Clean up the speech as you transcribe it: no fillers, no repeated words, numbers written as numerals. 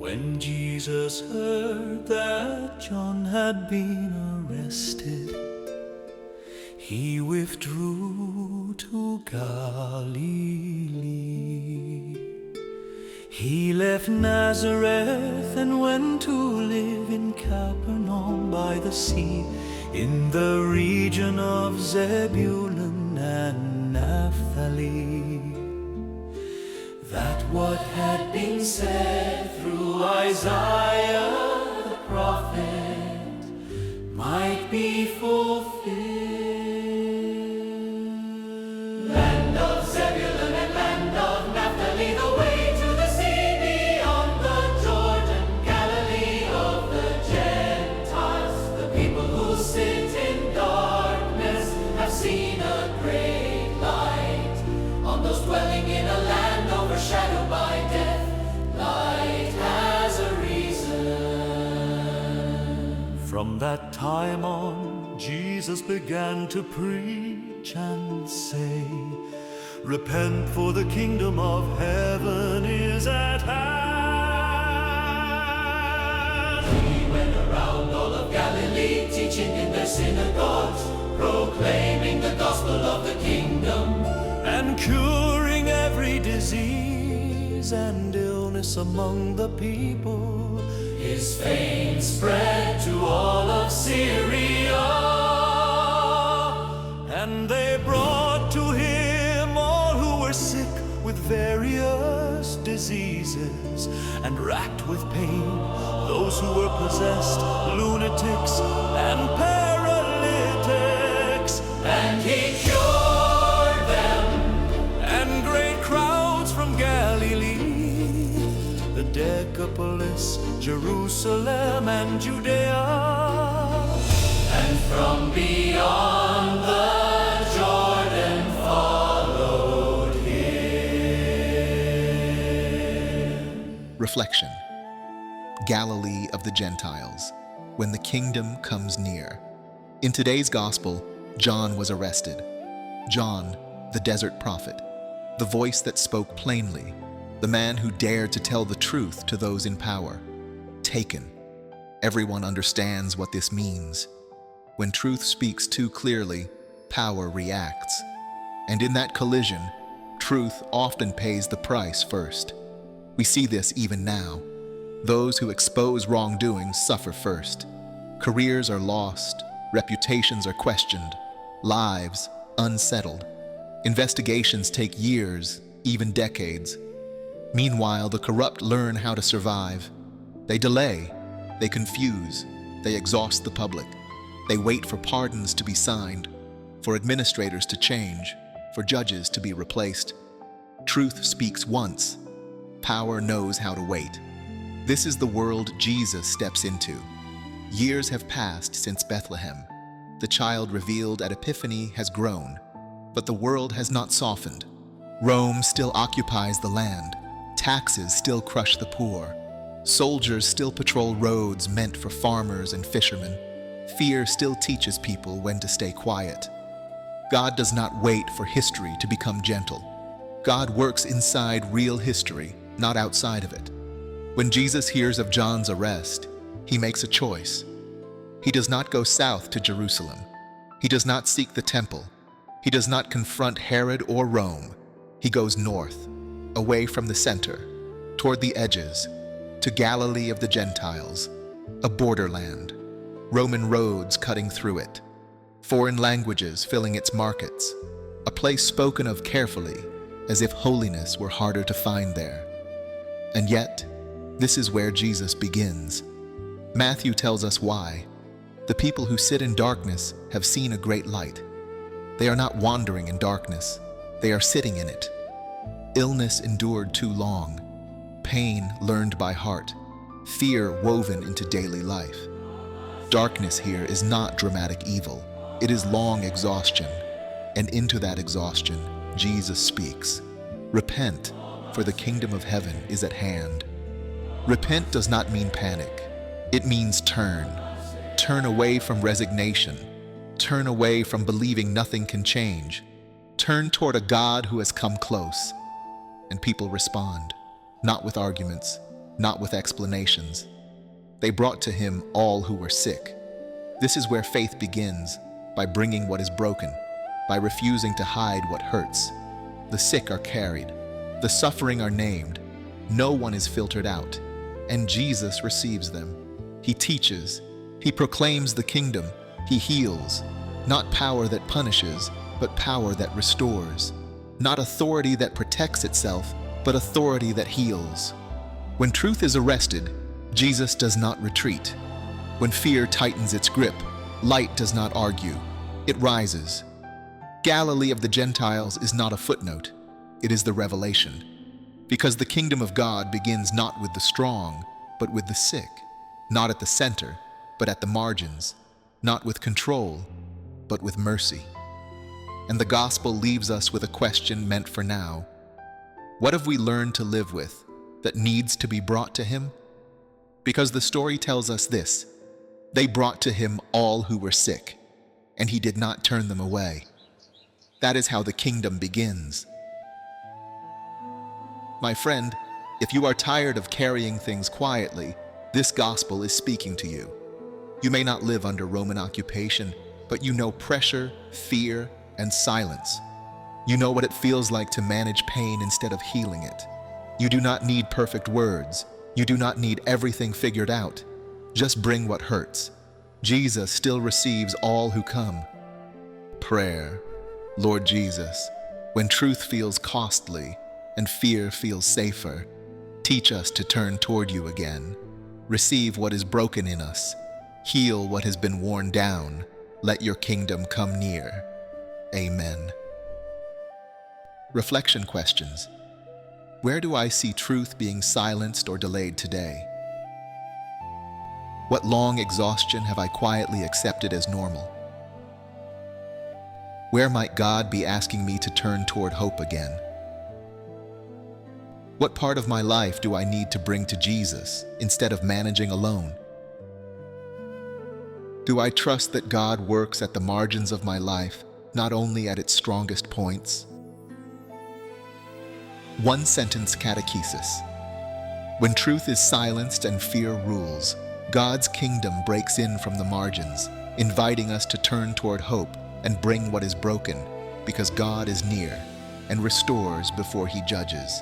When Jesus heard that John had been arrested, he withdrew to Galilee. He left Nazareth and went to live in Capernaum by the sea, in the region of Zebulun and Naphtali, that what had been said through Isaiah the prophet might be fulfilled. Land of Zebulun and land of Naphtali, the way to the sea beyond the Jordan, Galilee of the Gentiles, the people who sit in darkness have seen a great light. On those dwelling in a land overshadowed by death, light has a reason. From that time on, Jesus began to preach and say, repent, for the kingdom of heaven is at hand. He went around all of Galilee, teaching in their synagogues, proclaiming the gospel of the kingdom, and curing every disease and illness among the people. His fame spread to all of Syria, and they brought to him all who were sick with various diseases and racked with pain, those who were possessed, lunatics and paralytics, and he cured them. And great crowds from Galilee, the Decapolis, Jerusalem and Judea, and from beyond the Jordan followed him. Reflection. Galilee of the Gentiles, when the kingdom comes near. In today's gospel, John was arrested. John, the desert prophet, the voice that spoke plainly, the man who dared to tell the truth to those in power. Taken. Everyone understands what this means. When truth speaks too clearly, power reacts. And in that collision, truth often pays the price first. We see this even now. Those who expose wrongdoing suffer first. Careers are lost, reputations are questioned, lives unsettled. Investigations take years, even decades. Meanwhile, the corrupt learn how to survive. They delay, they confuse, they exhaust the public. They wait for pardons to be signed, for administrators to change, for judges to be replaced. Truth speaks once. Power knows how to wait. This is the world Jesus steps into. Years have passed since Bethlehem. The child revealed at Epiphany has grown, but the world has not softened. Rome still occupies the land. Taxes still crush the poor. Soldiers still patrol roads meant for farmers and fishermen. Fear still teaches people when to stay quiet. God does not wait for history to become gentle. God works inside real history, not outside of it. When Jesus hears of John's arrest, he makes a choice. He does not go south to Jerusalem. He does not seek the temple. He does not confront Herod or Rome. He goes north, away from the center, toward the edges, to Galilee of the Gentiles, a borderland, Roman roads cutting through it, foreign languages filling its markets, a place spoken of carefully, as if holiness were harder to find there. And yet, this is where Jesus begins. Matthew tells us why. The people who sit in darkness have seen a great light. They are not wandering in darkness. They are sitting in it. Illness endured too long. Pain learned by heart. Fear woven into daily life. Darkness here is not dramatic evil. It is long exhaustion. And into that exhaustion, Jesus speaks. Repent, for the kingdom of heaven is at hand. Repent does not mean panic. It means turn. Turn away from resignation. Turn away from believing nothing can change. Turn toward a God who has come close. And people respond, not with arguments, not with explanations. They brought to him all who were sick. This is where faith begins, by bringing what is broken, by refusing to hide what hurts. The sick are carried, the suffering are named, no one is filtered out, and Jesus receives them. He teaches, he proclaims the kingdom, he heals, not power that punishes, but power that restores, not authority that protects itself, but authority that heals. When truth is arrested, Jesus does not retreat. When fear tightens its grip, light does not argue, it rises. Galilee of the Gentiles is not a footnote, it is the revelation. Because the kingdom of God begins not with the strong, but with the sick, not at the center, but at the margins, not with control, but with mercy. And the gospel leaves us with a question meant for now. What have we learned to live with that needs to be brought to him? Because the story tells us this: they brought to him all who were sick, and he did not turn them away. That is how the kingdom begins. My friend, if you are tired of carrying things quietly, this gospel is speaking to you. You may not live under Roman occupation, but you know pressure, fear, and silence. You know what it feels like to manage pain instead of healing it. You do not need perfect words. You do not need everything figured out. Just bring what hurts. Jesus still receives all who come. Prayer. Lord Jesus, when truth feels costly and fear feels safer, teach us to turn toward you again. Receive what is broken in us. Heal what has been worn down. Let your kingdom come near. Amen. Reflection questions. Where do I see truth being silenced or delayed today? What long exhaustion have I quietly accepted as normal? Where might God be asking me to turn toward hope again? What part of my life do I need to bring to Jesus instead of managing alone? Do I trust that God works at the margins of my life, not only at its strongest points? One-sentence catechesis. When truth is silenced and fear rules, God's kingdom breaks in from the margins, inviting us to turn toward hope and bring what is broken, because God is near and restores before he judges.